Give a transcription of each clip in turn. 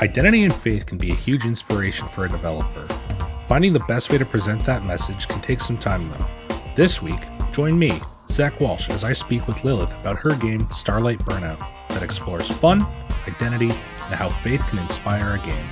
Identity and faith can be a huge inspiration for a developer. Finding the best way to present that message can take some time though. This week, join me, Zach Walsh, as I speak with Lilith about her game Starlight Burnout that explores fun, identity, and how faith can inspire a game.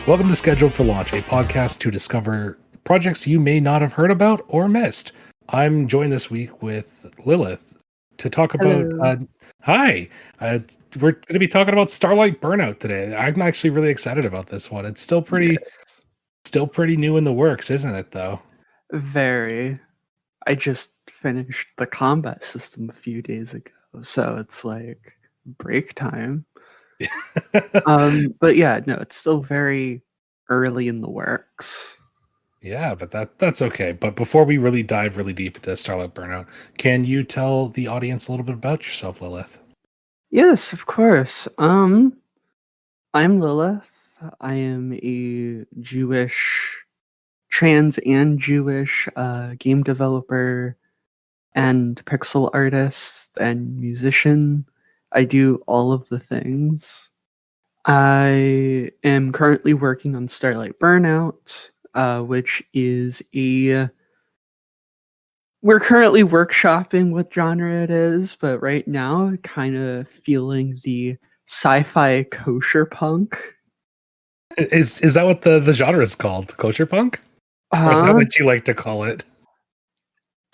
Welcome to Scheduled for Launch, a podcast to discover projects you may not have heard about or missed. I'm joined this week with Lilith to talk about... Hi! We're going to be talking about Starlight Burnout today. I'm actually really excited about this one. It's still pretty new in the works, isn't it, though? Very. I just finished the combat system a few days ago, so it's like break time. But yeah, no, it's still very early in the works. Yeah, but that's okay. But before we really dive really deep into Starlight Burnout, can you tell the audience a little bit about yourself, Lilith? Yes, of course. I'm Lilith. I am a trans and Jewish game developer and pixel artist and musician. I do all of the things. I am currently working on Starlight Burnout, which is we're currently workshopping what genre it is, but right now kind of feeling the sci-fi kosher punk. Is that what the genre is called? Kosher punk? Or is that what you like to call it?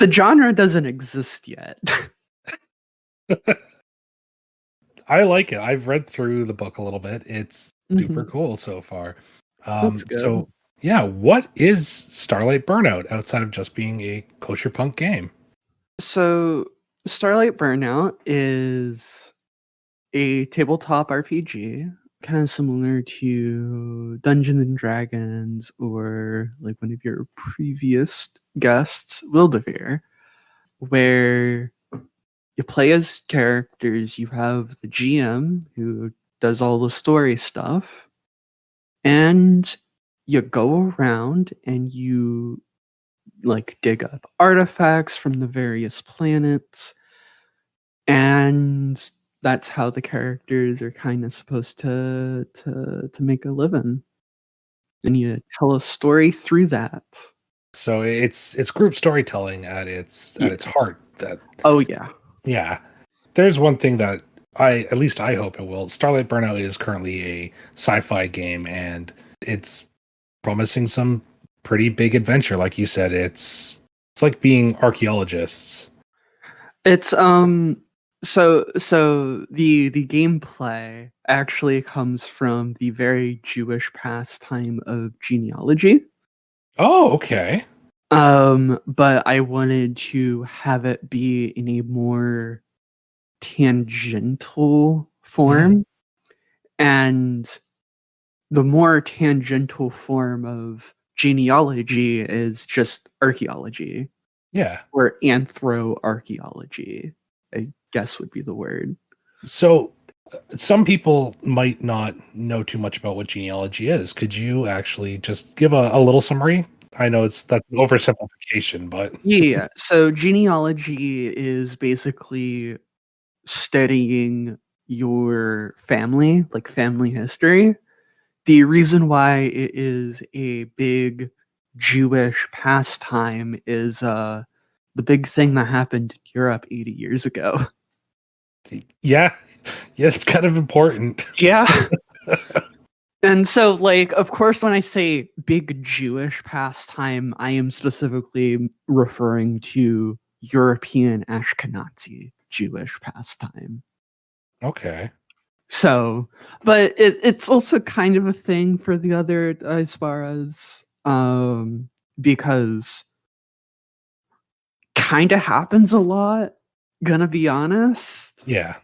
The genre doesn't exist yet. I like it. I've read through the book a little bit. It's super cool so far. That's good. So yeah, what is Starlight Burnout outside of just being a kosher punk game? So Starlight Burnout is a tabletop RPG, kind of similar to Dungeons and Dragons or like one of your previous guests, Wildevere, where you play as characters. You have the GM who does all the story stuff, and you go around and you like dig up artifacts from the various planets, and that's how the characters are kind of supposed to make a living, and you tell a story through that. So it's group storytelling at its heart. Yeah. There's one thing that I hope it will. Starlight Burnout is currently a sci-fi game, and it's promising some pretty big adventure. Like you said, it's like being archaeologists. It's so the gameplay actually comes from the very Jewish pastime of genealogy. Oh, okay. But I wanted to have it be in a more tangential form. And the more tangential form of genealogy is just archaeology. Yeah. Or anthroarchaeology, I guess would be the word. So some people might not know too much about what genealogy is. Could you actually just give a little summary? I know that's an oversimplification, but... Yeah. So genealogy is basically studying your family, like family history. The reason why it is a big Jewish pastime is the big thing that happened in Europe 80 years ago. Yeah, it's kind of important. Yeah. And so, like, of course, when I say big Jewish pastime, I am specifically referring to European Ashkenazi Jewish pastime. Okay. So, but it's also kind of a thing for the other Aisvaras, because kind of happens a lot, gonna be honest. Yeah.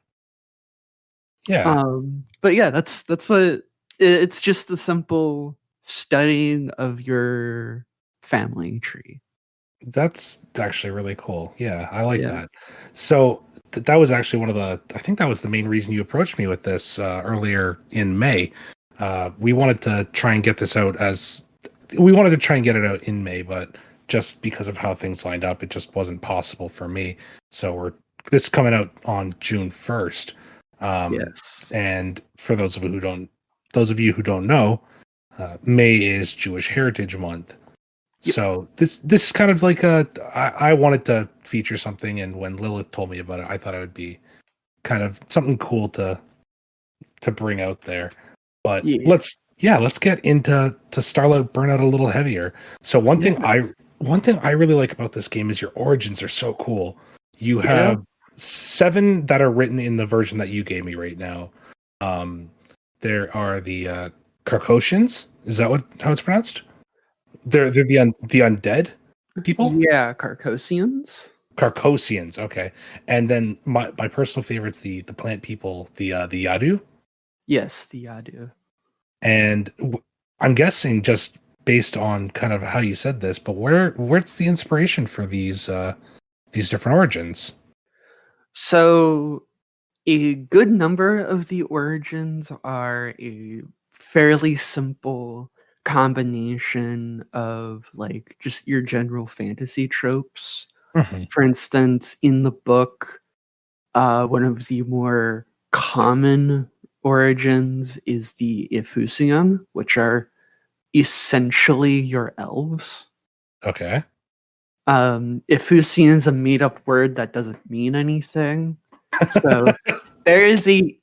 But yeah, that's what it's just the simple studying of your family tree. That's actually really cool. Yeah, I like that. So that was actually I think that was the main reason you approached me with this earlier in May. We wanted to try and get this out we wanted to try and get it out in May, but just because of how things lined up, it just wasn't possible for me. So this is coming out on June 1st. Yes. And for those of you who don't know, May is Jewish Heritage Month. Yep. So this is kind of like I wanted to feature something, and when Lilith told me about it, I thought it would be kind of something cool to bring out there. But let's get into Starlight Burnout a little heavier. So one thing I really like about this game is your origins are so cool. You have 7 that are written in the version that you gave me right now. There are the Carcossians. Is that how it's pronounced? They're the undead people? Yeah, Carcossians. Carcossians, okay. And then my personal favorite's the plant people, the Yadu. Yes, the Yadu. And I'm guessing just based on kind of how you said this, but where's the inspiration for these different origins? So a good number of the origins are a fairly simple combination of like just your general fantasy tropes. Mm-hmm. For instance, in the book, one of the more common origins is the Efusium, which are essentially your elves. Okay. Efusium is a made-up word that doesn't mean anything. So there is a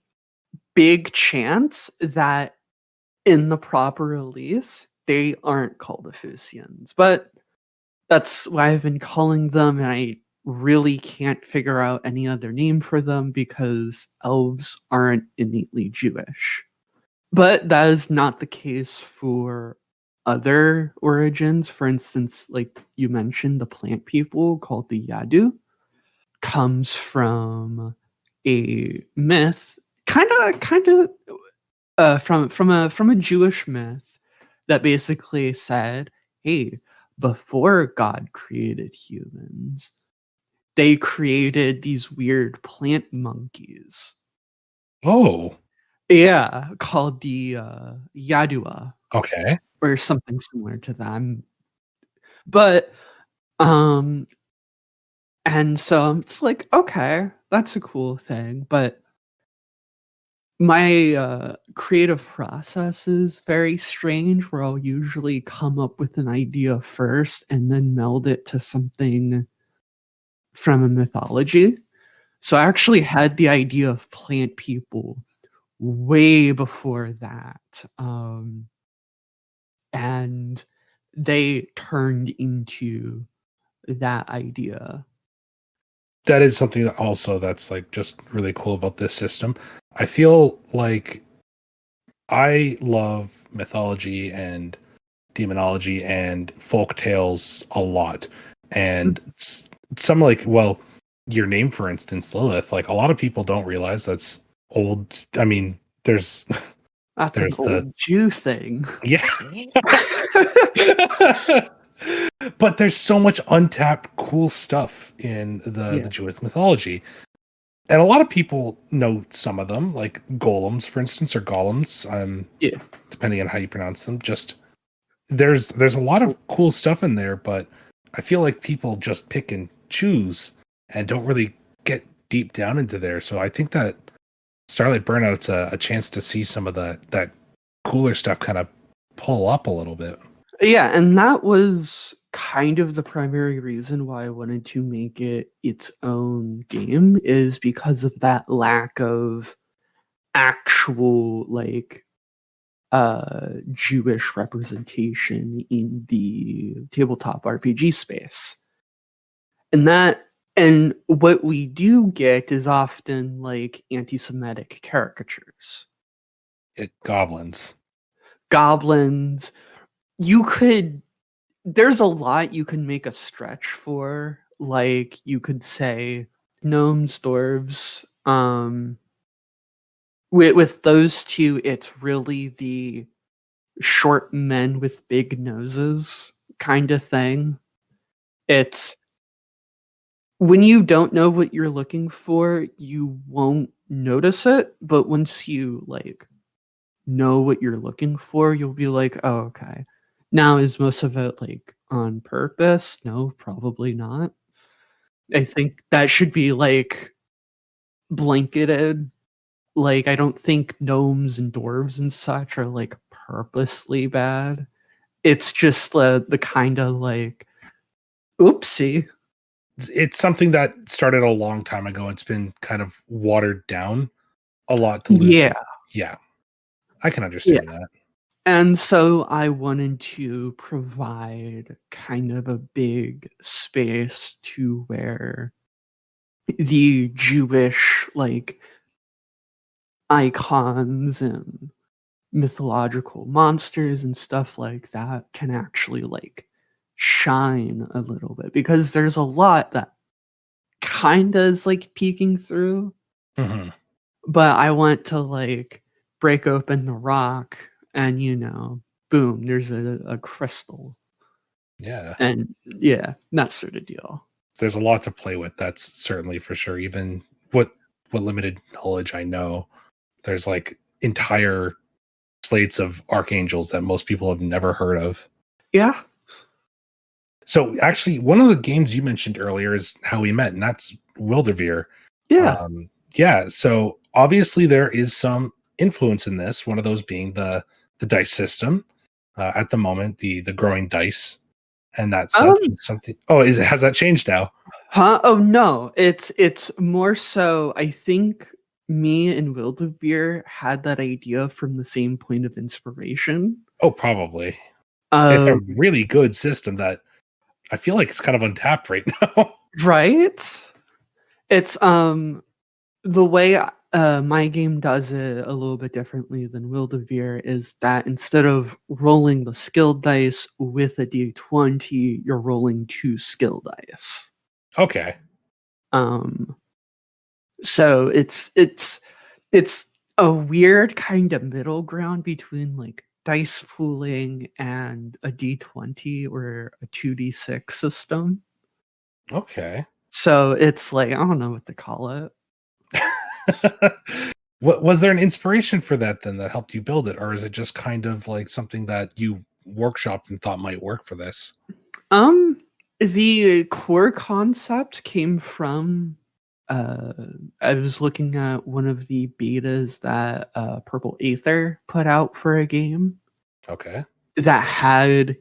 big chance that in the proper release, they aren't called Efusians. But that's why I've been calling them, and I really can't figure out any other name for them because elves aren't innately Jewish. But that is not the case for other origins. For instance, like you mentioned, the plant people called the Yadu comes from a myth, kind of from a Jewish myth that basically said, "Hey, before God created humans, they created these weird plant monkeys." Oh. Yeah, called the Yadua. Okay. Or something similar to them. But um and so it's like, okay, that's a cool thing, but my creative process is very strange where I'll usually come up with an idea first and then meld it to something from a mythology. So I actually had the idea of plant people way before that. And they turned into that idea. That is something that's like just really cool about this system. I feel like I love mythology and demonology and folk tales a lot. And some like, well, your name, for instance, Lilith, like a lot of people don't realize that's old. I mean, there's That's an old Jew thing. Yeah. But there's so much untapped cool stuff in the Jewish mythology. And a lot of people know some of them, like golems, for instance, or golems, depending on how you pronounce them. Just there's a lot of cool stuff in there, but I feel like people just pick and choose and don't really get deep down into there. So I think that Starlight Burnout's a chance to see some of that cooler stuff kind of pull up a little bit. Yeah, and that was kind of the primary reason why I wanted to make it its own game, is because of that lack of actual like Jewish representation in the tabletop RPG space. And what we do get is often like anti-Semitic caricatures. Goblins. There's a lot you can make a stretch for. Like you could say gnomes, dwarves. With those two, it's really the short men with big noses kind of thing. It's when you don't know what you're looking for, you won't notice it, but once you like know what you're looking for, you'll be like, "Oh, okay." Now, is most of it like on purpose? No, probably not. I think that should be like blanketed. Like, I don't think gnomes and dwarves and such are like purposely bad. It's just the kind of like, oopsie. It's something that started a long time ago. It's been kind of watered down a lot to lose. Yeah. Yeah, I can Yeah. understand that. And so I wanted to provide kind of a big space to where the Jewish like icons and mythological monsters and stuff like that can actually like shine a little bit, because there's a lot that kinda is like peeking through, Mm-hmm. but I want to like break open the rock and boom, there's a crystal. Yeah, And yeah, that sort of deal. there's a lot to play with. That's certainly for sure. Even what limited knowledge I know, there's like entire slates of archangels that most people have never heard of. Yeah. So actually, one of the games you mentioned earlier is How We Met, and that's Wilderveer. Yeah. Yeah. So obviously there is some influence in this. One of those being the dice system at the moment, the growing dice, and that such Um, is something. Oh, has that changed now? huh? Oh no, it's more so I think me and Wildebeer had that idea from the same point of inspiration. Oh, probably. It's a Um, really good system that I feel like it's kind of untapped right now. right? It's the way my game does it a little bit differently than Wildebeer is that instead of rolling the skill dice with a d20, you're rolling 2 skill dice. Okay. Um So it's a weird kind of middle ground between like dice pooling and a D20 or a 2d6 system. Okay. So it's like I don't know what to call it. What was there an inspiration for that then that helped you build it, or is it just kind of like something that you workshopped and thought might work for this? Um the core concept came from uh I was looking at one of the betas that Purple Aether put out for a game Okay. that had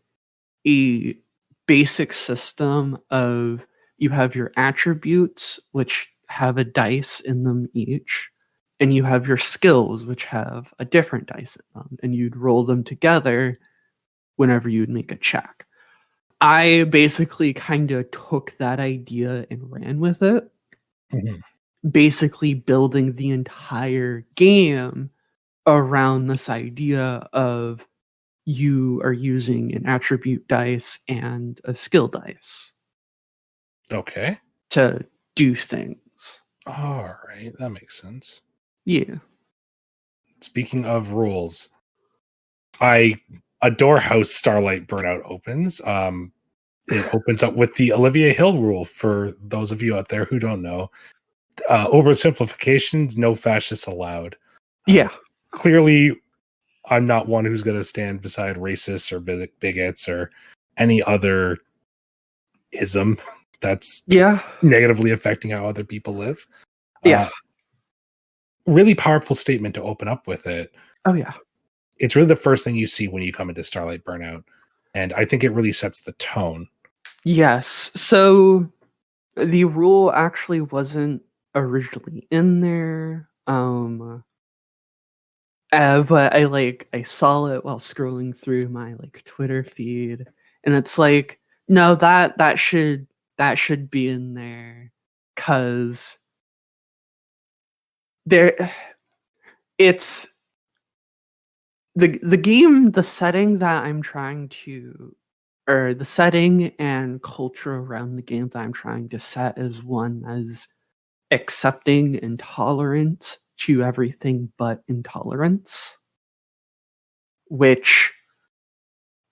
a basic system of you have your attributes, which have a dice in them each, and you have your skills, which have a different dice in them, and you'd roll them together whenever you'd make a check. I basically kind of took that idea and ran with it, Mhm. basically building the entire game around this idea of you are using an attribute dice and a skill dice Okay. to do things. All right. That makes sense. Yeah. Speaking of rules, I adore how Starlight Burnout opens. It opens up with the Olivia Hill rule for those of you out there who don't know. Oversimplifications, no fascists allowed. Uh, Yeah. Clearly, I'm not one who's going to stand beside racists or bigots or any other ism that's Yeah. negatively affecting how other people live. Yeah. Uh, Really powerful statement to open up with it. Oh, yeah. It's really the first thing you see when you come into Starlight Burnout. And I think it really sets the tone. Yes. So the rule actually wasn't originally in there. But I saw it while scrolling through my like Twitter feed, and it's like, no, that should be in there, because there it's the game, the setting that I'm trying to or the setting and culture around the game that I'm trying to set is one as accepting and tolerant to everything but intolerance, which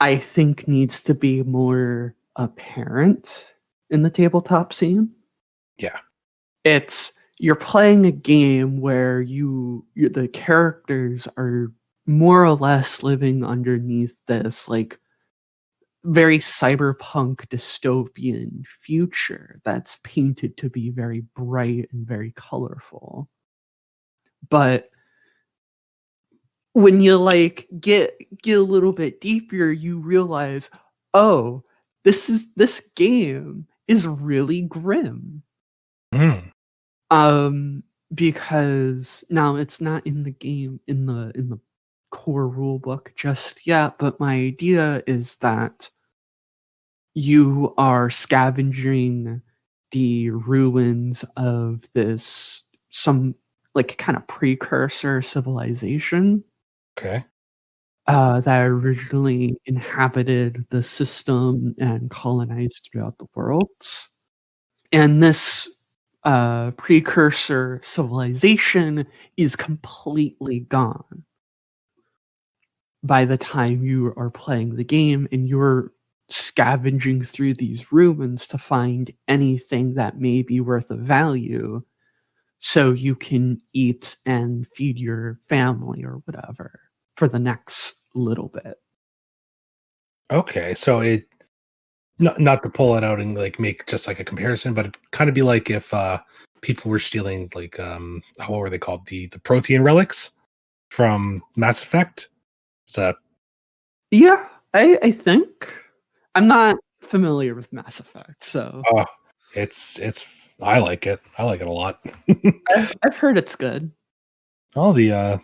I think needs to be more apparent in the tabletop scene. Yeah. You're playing a game where the characters are more or less living underneath this like very cyberpunk dystopian future that's painted to be very bright and very colorful. But when you like get a little bit deeper, you realize, oh, this game is really grim. Because now it's not in the game in the core rule book just yet, but my idea is that you are scavenging the ruins of some like kind of precursor civilization. Okay. That originally inhabited the system and colonized throughout the worlds. And this precursor civilization is completely gone by the time you are playing the game, and you're scavenging through these ruins to find anything that may be worth of value so you can eat and feed your family or whatever for the next little bit. Okay, so it not to pull it out and like make just like a comparison, but it'd kind of be like if people were stealing like what were they called, the Prothean relics from Mass Effect. So yeah, I think I'm not familiar with Mass Effect, so it's I like it a lot. I've heard it's good. Oh, the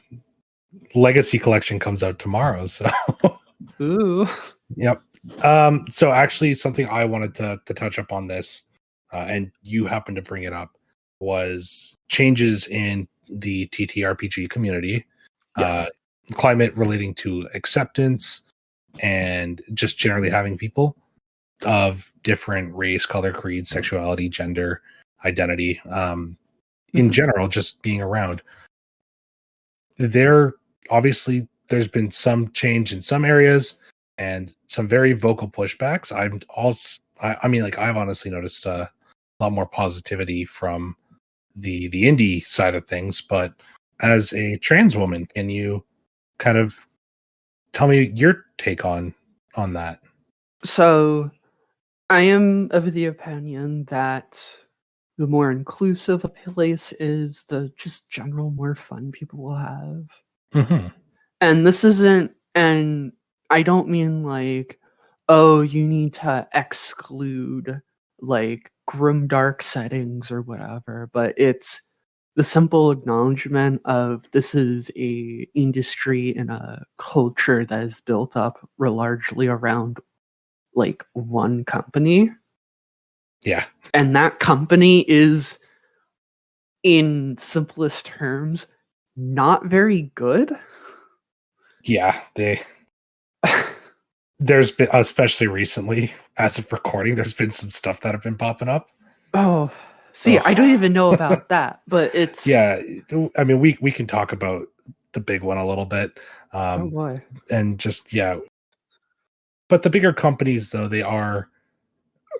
Legacy collection comes out tomorrow, so Ooh. Yep. So actually something I wanted to touch up on this, and you happened to bring it up, was changes in the TTRPG community. Yes. Climate relating to acceptance and just generally having people of different race, color, creed, sexuality, gender, identity, in general, just being around. Obviously there's been some change in some areas and some very vocal pushbacks. I mean, like, I've honestly noticed a lot more positivity from the indie side of things. But as a trans woman, can you kind of tell me your take on that? So I am of the opinion that the more inclusive a place is, the just general more fun people will have. Mm-hmm. And this isn't, and I don't mean like, oh, you need to exclude like grim dark settings or whatever, but it's the simple acknowledgement of this is a industry and a culture that is built up largely around like one company. Yeah. And that company is, in simplest terms, not very good. Yeah, there's been, especially recently, as of recording, there's been some stuff that have been popping up. Oh, see, I don't even know about that, but it's yeah. I mean, we can talk about the big one a little bit. Oh boy. And just but the bigger companies, though, they are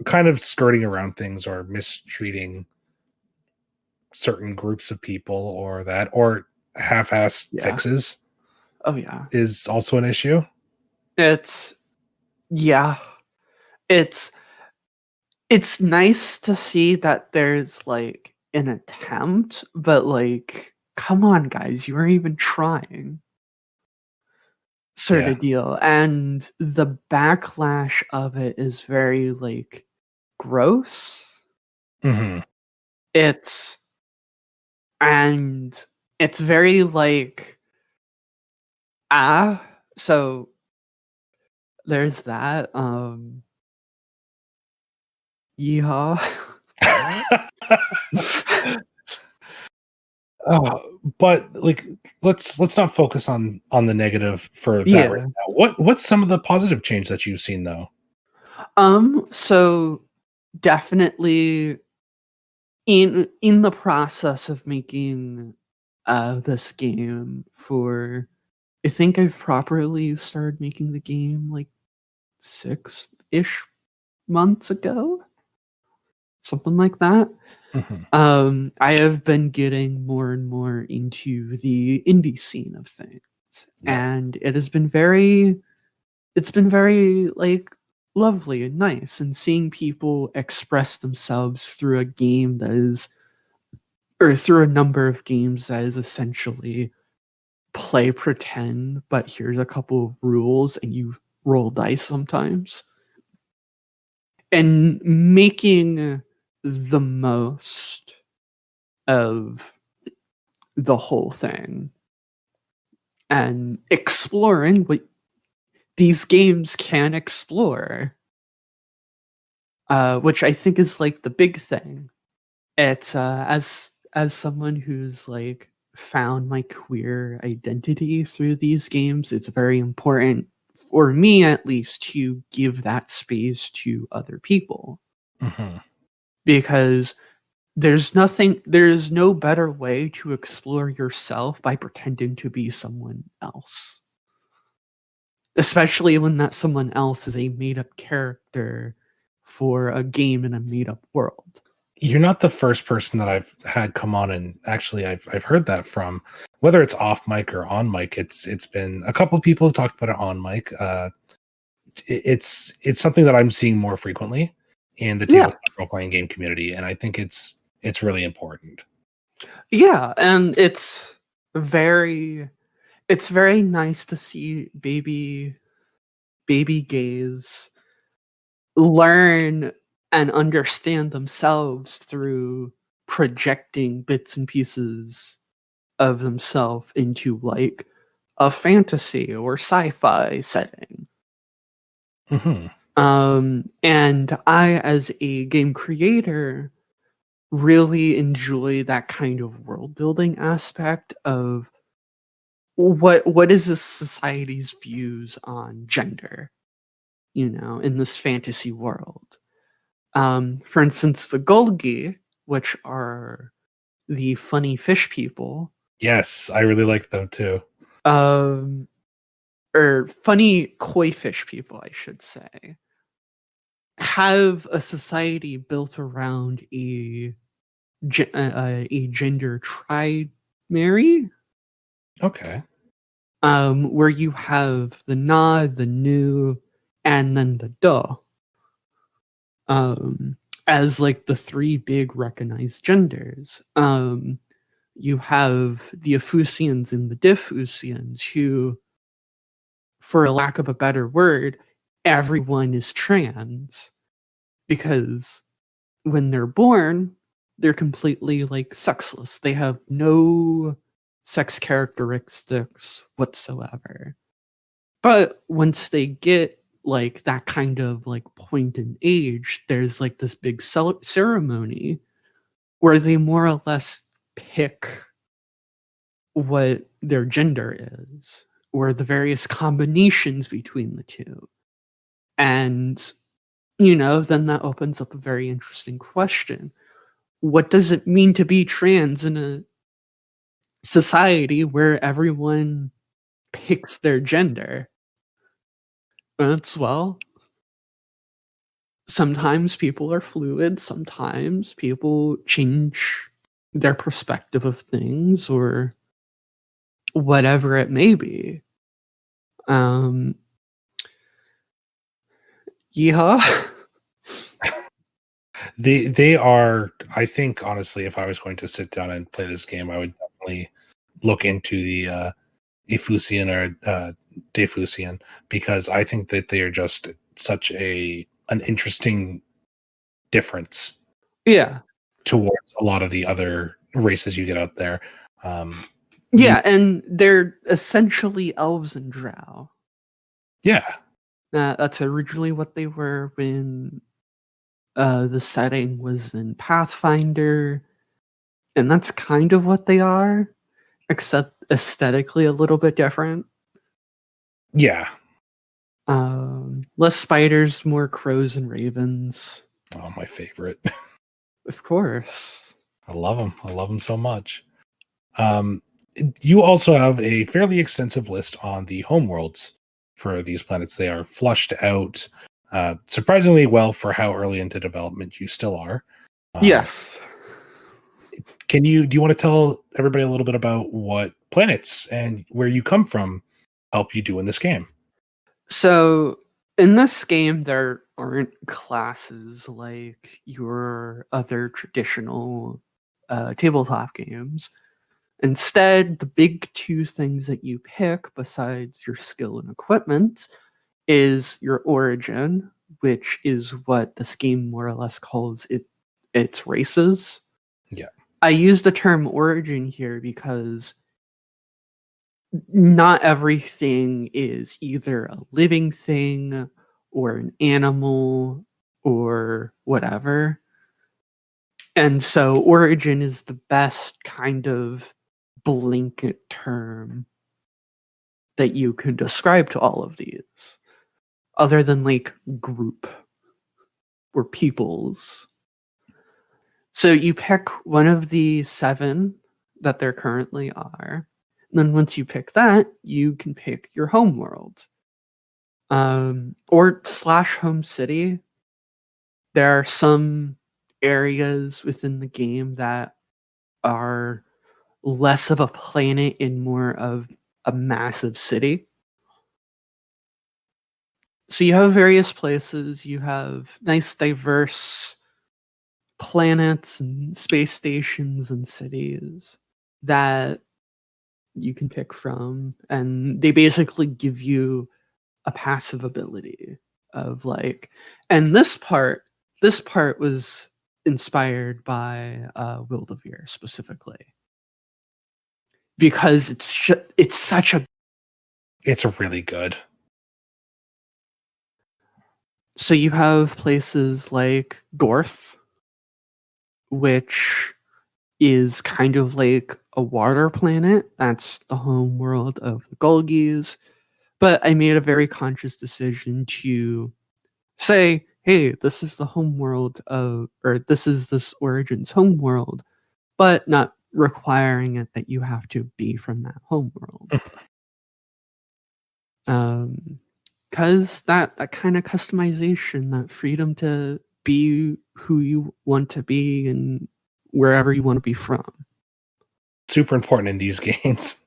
kind of skirting around things or mistreating certain groups of people, or half-assed fixes. Oh yeah, is also an issue. It's nice to see that there's like an attempt, but like, come on, guys, you aren't even trying. Sort of deal. And the backlash of it is very like gross. Mm-hmm. It's very like so there's that. Yeehaw. But like, let's not focus on the negative for that right now. What's some of the positive change that you've seen, though? So definitely in the process of making this game for, I think I've properly started making the game like 6-ish months ago. something like that. I have been getting more and more into the indie scene of things, and it's been very like lovely and nice, and seeing people express themselves through a game that is, or through a number of games that is essentially play pretend, but here's a couple of rules and you roll dice sometimes, and making the most of the whole thing and exploring what these games can explore, which I think is like the big thing. It's as someone who's like found my queer identity through these games, it's very important for me, at least, to give that space to other people, because there's no better way to explore yourself by pretending to be someone else, especially when that someone else is a made-up character for a game in a made-up world. You're not the first person that I've had come on, and actually I've heard that from, whether it's off mic or on mic. It's been a couple of people who talked about it on mic. It's something that I'm seeing more frequently in the tabletop role-playing game community, and I think it's really important. Yeah, and it's very nice to see baby gays learn and understand themselves through projecting bits and pieces of themselves into like a fantasy or sci-fi setting. And I, as a game creator, really enjoy that kind of world building aspect of what is this society's views on gender, in this fantasy world. For instance, the Golgi, which are the funny fish people. Yes, I really like them too. Or funny koi fish people, I should say, have a society built around a gender trinary. Okay. Where you have the na, the nu, and then the da. As like the three big recognized genders. You have the Efusians and the Diffusians, who, for a lack of a better word, everyone is trans, because when they're born, they're completely like sexless. They have no sex characteristics whatsoever. But once they get like that kind of like point in age, there's like this big ceremony where they more or less pick what their gender is, or the various combinations between the two. And, then that opens up a very interesting question. What does it mean to be trans in a society where everyone picks their gender? Well, sometimes people are fluid, sometimes people change their perspective of things, or whatever it may be. Yeah. They are, I think, honestly, if I was going to sit down and play this game, I would definitely look into the Efusian or Defusian, because I think that they are just such an interesting difference. Yeah. Towards a lot of the other races you get out there. And they're essentially elves and drow. Yeah. That's originally what they were when the setting was in Pathfinder, and that's kind of what they are, except aesthetically a little bit different. Yeah. Less spiders, more crows and ravens. Oh, my favorite. Of course. I love them. I love them so much. You also have a fairly extensive list on the homeworlds for these planets. They are flushed out surprisingly well for how early into development you still are. Yes. Do you want to tell everybody a little bit about what planets and where you come from help you do in this game? So in this game, there aren't classes like your other traditional tabletop games. Instead, the big two things that you pick, besides your skill and equipment, is your origin, which is what this game more or less calls its races. Yeah. I use the term origin here because not everything is either a living thing or an animal or whatever. And so origin is the best kind of blanket term that you could describe to all of these, other than like group or peoples. So you pick one of the 7 that there currently are. And then once you pick that, you can pick your home world. Or / home city. There are some areas within the game that are less of a planet and more of a massive city. So you have various places, you have nice diverse planets and space stations and cities that you can pick from, and they basically give you a passive ability of like, and this part was inspired by Wildeveer specifically because it's such a It's really good. So you have places like Gorth, which is kind of like a water planet. That's the home world of the Golgies. But I made a very conscious decision to say, hey, this is the home world of, or this is this Origin's home world, but not requiring it that you have to be from that home world. Because that kind of customization, that freedom to be who you want to be and wherever you want to be from. Super important in these games.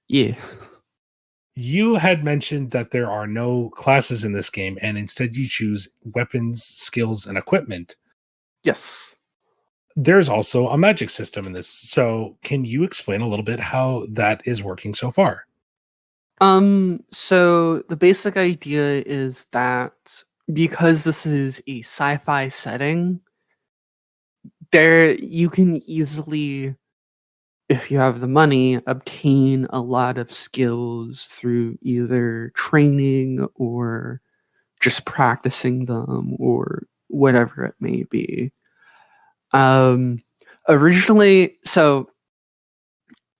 Yeah. You had mentioned that there are no classes in this game, and instead you choose weapons, skills, and equipment. Yes. There's also a magic system in this. So can you explain a little bit how that is working so far? So the basic idea is that because this is a sci-fi setting, there you can easily, if you have the money, obtain a lot of skills through either training or just practicing them or whatever it may be. Um, Originally, so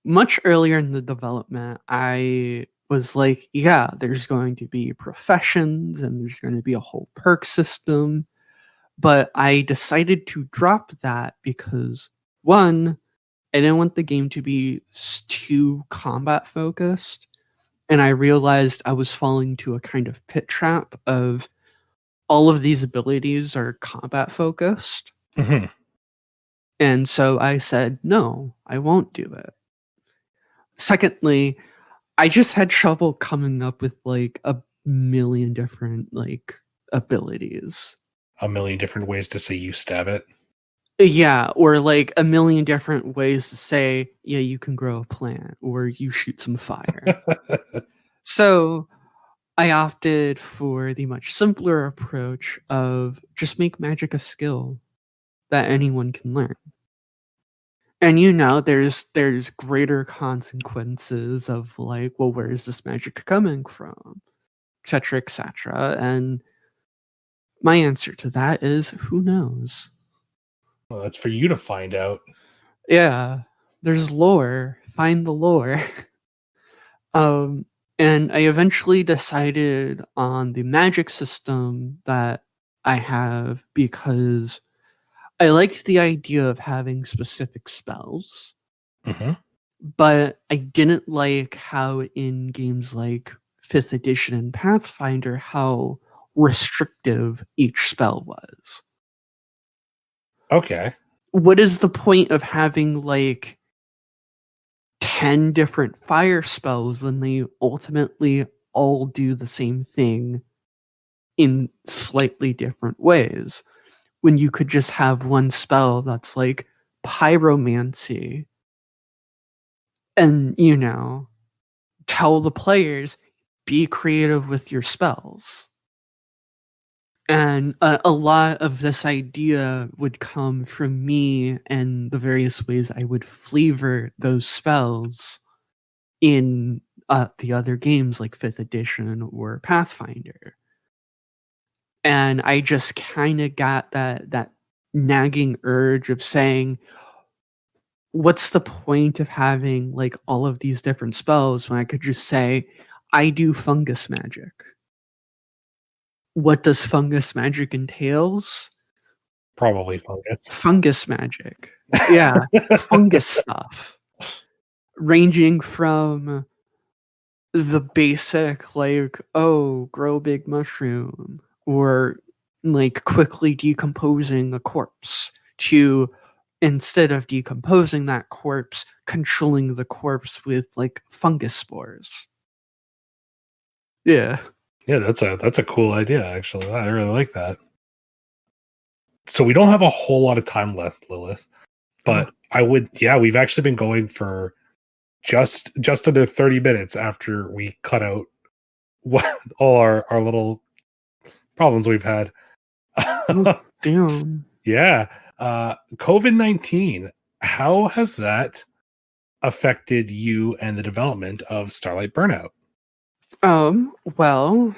much earlier in the development, I was like, yeah, there's going to be professions and there's going to be a whole perk system. But I decided to drop that because, one, I didn't want the game to be too combat focused. And I realized I was falling to a kind of pit trap of all of these abilities are combat focused. Mm-hmm. And so I said, no, I won't do it. Secondly, I just had trouble coming up with like a million different like abilities. A million different ways to say you stab it. Yeah, or like a million different ways to say, yeah, you can grow a plant or you shoot some fire. So I opted for the much simpler approach of just make magic a skill that anyone can learn. And there's greater consequences of like, well, where is this magic coming from? Etc. etc. And my answer to that is who knows? Well, that's for you to find out. Yeah. There's lore. Find the lore. um and I eventually decided on the magic system that I have because I liked the idea of having specific spells. Mm-hmm. But I didn't like how in games like 5th edition and Pathfinder, how restrictive each spell was. Okay. What is the point of having like 10 different fire spells when they ultimately all do the same thing in slightly different ways? When you could just have one spell that's like pyromancy and, tell the players, be creative with your spells. And a lot of this idea would come from me and the various ways I would flavor those spells in the other games like 5th edition or Pathfinder. And I just kind of got that nagging urge of saying, what's the point of having like all of these different spells when I could just say, I do fungus magic? What does fungus magic entails? Probably fungus. Fungus magic. Yeah, fungus stuff. Ranging from the basic, like, oh, grow a big mushroom, or like quickly decomposing a corpse, to instead of decomposing that corpse, controlling the corpse with like fungus spores. Yeah. Yeah, that's a cool idea, actually. I really like that. So we don't have a whole lot of time left, Lilith. But we've actually been going for just under 30 minutes after we cut out all our little problems we've had. Oh, damn. Yeah. COVID-19, how has that affected you and the development of Starlight Burnout? Well,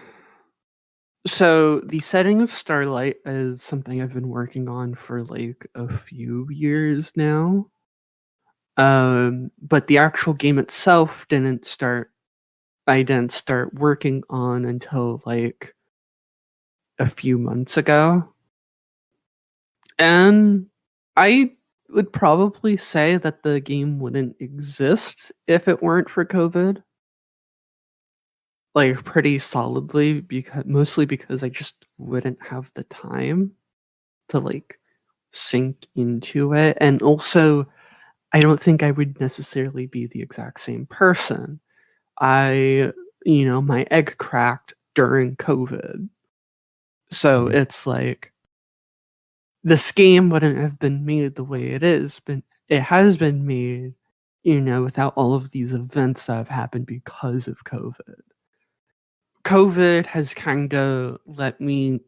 so the setting of Starlight is something I've been working on for like a few years now. But the actual game itself I didn't start working on until like a few months ago. And I would probably say that the game wouldn't exist if it weren't for COVID. Like pretty solidly, mostly because I just wouldn't have the time to like sink into it. And also I don't think I would necessarily be the exact same person. My egg cracked during COVID. So it's like this game wouldn't have been made the way it is, but it has been made, without all of these events that have happened because of COVID. COVID has kind of let me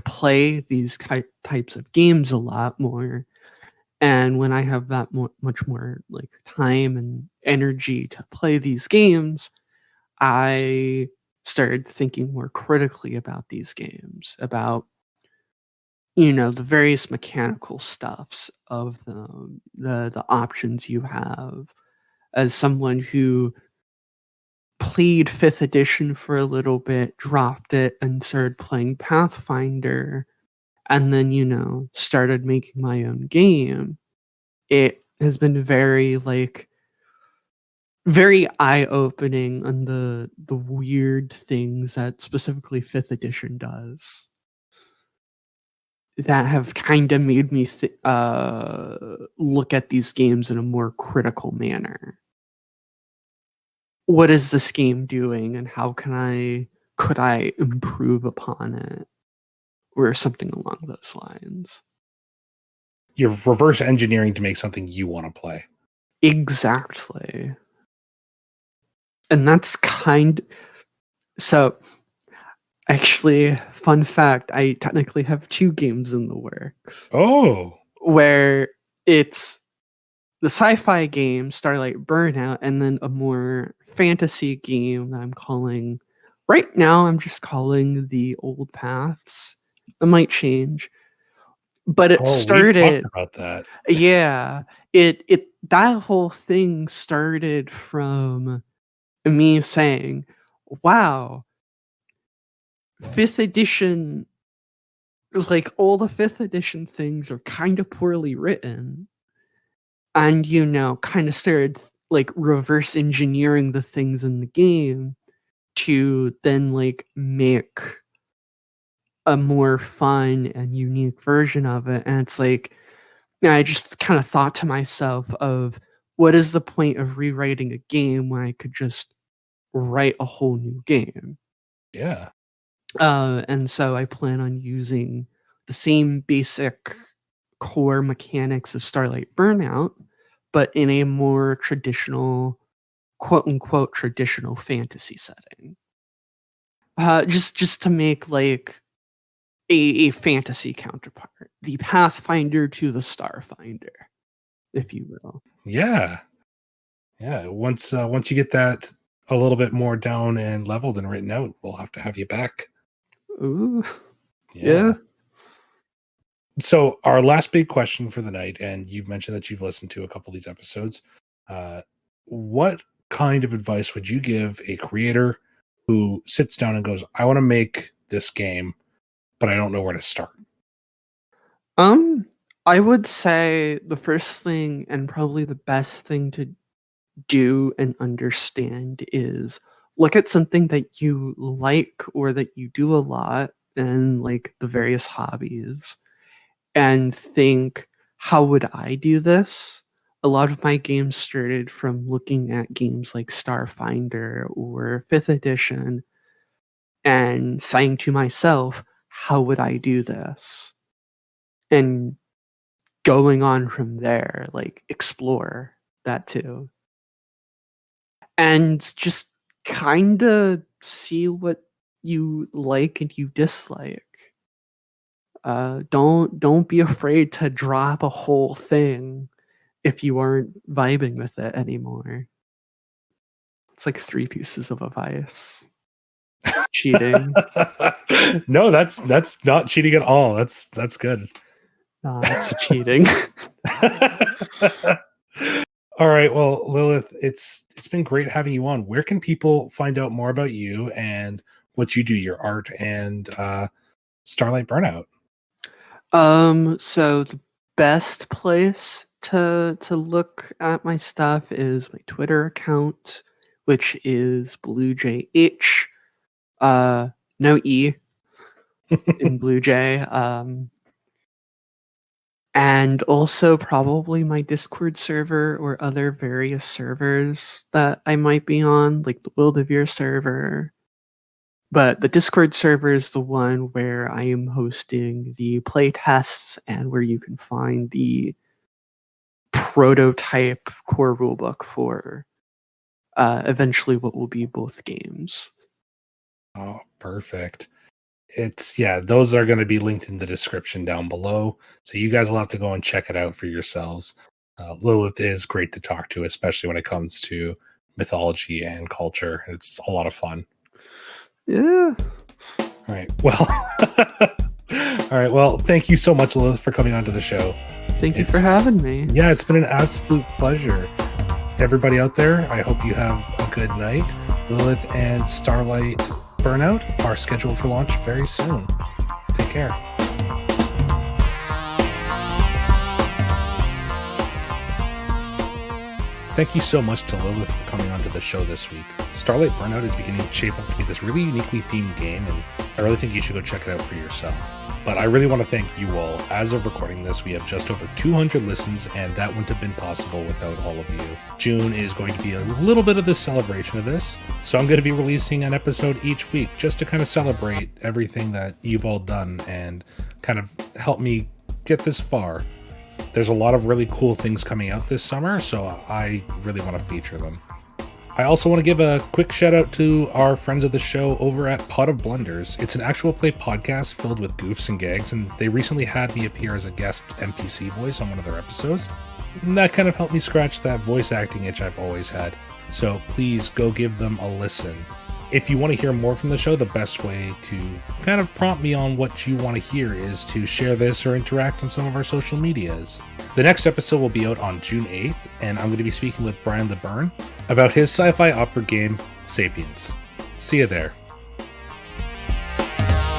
play these types of games a lot more. And when I have that much more like time and energy to play these games, I started thinking more critically about these games, about the various mechanical stuffs of the options you have. As someone who played 5th edition for a little bit, dropped it, and started playing Pathfinder, and then started making my own game, it has been very eye-opening on the weird things that specifically 5th edition does that have kind of made me look at these games in a more critical manner. What is this game doing, and how could I improve upon it, or something along those lines? You're reverse engineering to make something you want to play. Exactly. And that's so actually, fun fact, I technically have 2 games in the works. Oh. Where it's the sci-fi game, Starlight Burnout, and then a more fantasy game that right now I'm just calling The Old Paths. It might change. But it started. We talked about that. Yeah. That whole thing started from me saying, wow, 5th edition, like all the 5th edition things are kind of poorly written. And, kind of started like reverse engineering the things in the game to then like make a more fun and unique version of it. And it's like, I just kind of thought to myself of, what is the point of rewriting a game when I could just write a whole new game? Yeah. And so I plan on using the same basic core mechanics of Starlight Burnout, but in a more traditional, quote unquote, traditional fantasy setting. Just to make like a fantasy counterpart, the Pathfinder to the Starfinder, if you will. Yeah. Once you get that a little bit more down and leveled and written out, we'll have you back. Ooh. Yeah. So our last big question for the night, and you've mentioned that you've listened to a couple of these episodes. What kind of advice would you give a creator who sits down and goes, I want to make this game, but I don't know where to start? I would say the first thing and probably the best thing to do and understand is look at something that you like or that you do a lot and like the various hobbies and think, how would I do this? A lot of my games started from looking at games like Starfinder or 5th edition and saying to myself, how would I do this? And going on from there, like explore that too. And just kind of see what you like and you dislike. Don't be afraid to drop a whole thing if you aren't vibing with it anymore. It's like 3 pieces of advice. It's cheating. No, that's not cheating at all. That's good. That's cheating. All right. Well, Lilith, it's been great having you on. Where can people find out more about you and what you do, your art and Starlight Burnout? So the best place to look at my stuff is my Twitter account, which is BlueJH. No E in BlueJ. And also probably my Discord server or other various servers that I might be on, like the Wildevere server. But the Discord server is the one where I am hosting the playtests and where you can find the prototype core rulebook for eventually what will be both games. Oh, perfect. Those are going to be linked in the description down below. So you guys will have to go and check it out for yourselves. Lilith is great to talk to, especially when it comes to mythology and culture. It's a lot of fun. Yeah. All right. Well, thank you so much, Lilith, for coming onto the show. Thank you for having me. Yeah, it's been an absolute pleasure. Everybody out there, I hope you have a good night. Lilith and Starlight Burnout are scheduled for launch very soon. Take care. Thank you so much to Lilith for coming onto the show this week. Starlight Burnout is beginning to shape up to be this really uniquely themed game, and I really think you should go check it out for yourself. But I really want to thank you all. As of recording this, we have just over 200 listens, and that wouldn't have been possible without all of you. June is going to be a little bit of the celebration of this, so I'm going to be releasing an episode each week just to kind of celebrate everything that you've all done and kind of help me get this far. There's a lot of really cool things coming out this summer, so I really want to feature them. I also want to give a quick shout out to our friends of the show over at Pot of Blunders. It's an actual play podcast filled with goofs and gags, and they recently had me appear as a guest NPC voice on one of their episodes. And that kind of helped me scratch that voice acting itch I've always had. So please go give them a listen. If you want to hear more from the show, the best way to kind of prompt me on what you want to hear is to share this or interact on some of our social medias. The next episode will be out on June 8th, and I'm going to be speaking with Brian LeBurn about his sci-fi opera game, Sapiens. See you there.